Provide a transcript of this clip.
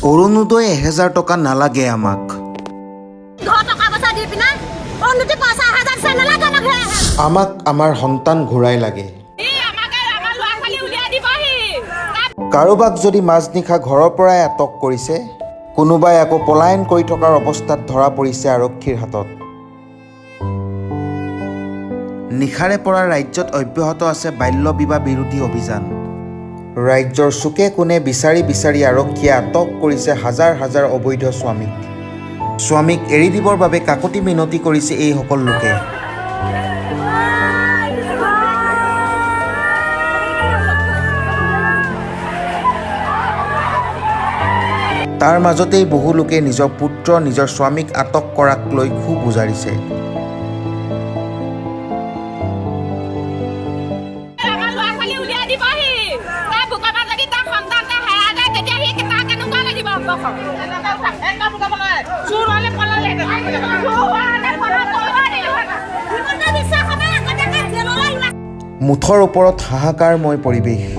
অৰুণোদয় 1000 টকা নালাগে আমাক। আমাক আমাৰ সন্তান ঘূৰাই লাগে। কাৰোবাক যদি মাজনিশা ঘৰৰ পৰাই আটক কৰিছে, কোনোবাই আকৌ পলায়ন কৰি থকাৰ অৱস্থাত ধৰা পৰিছে আৰক্ষীৰ হাতত। নিশাৰে পৰা ৰাজ্যত অব্যাহত আছে বাল্য বিবাহ বিৰোধী অভিযান। ৰাজ্যৰ চুকে কোণে বিচাৰি বিচাৰি আৰক্ষীয়ে আটক কৰিছে হাজাৰ হাজাৰ অবৈধ স্বামীক। স্বামীক এৰি দিবৰ বাবে কাকতি মিনতি কৰিছে এইসকল লোকে। তাৰ মাজতেই বহু লোকে নিজৰ পুত্ৰ নিজৰ স্বামীক আটক কৰাক লৈ ক্ষোভ উজাৰিছে। মুঠৰ ওপৰত হাহাকাৰময় পৰিৱেশ।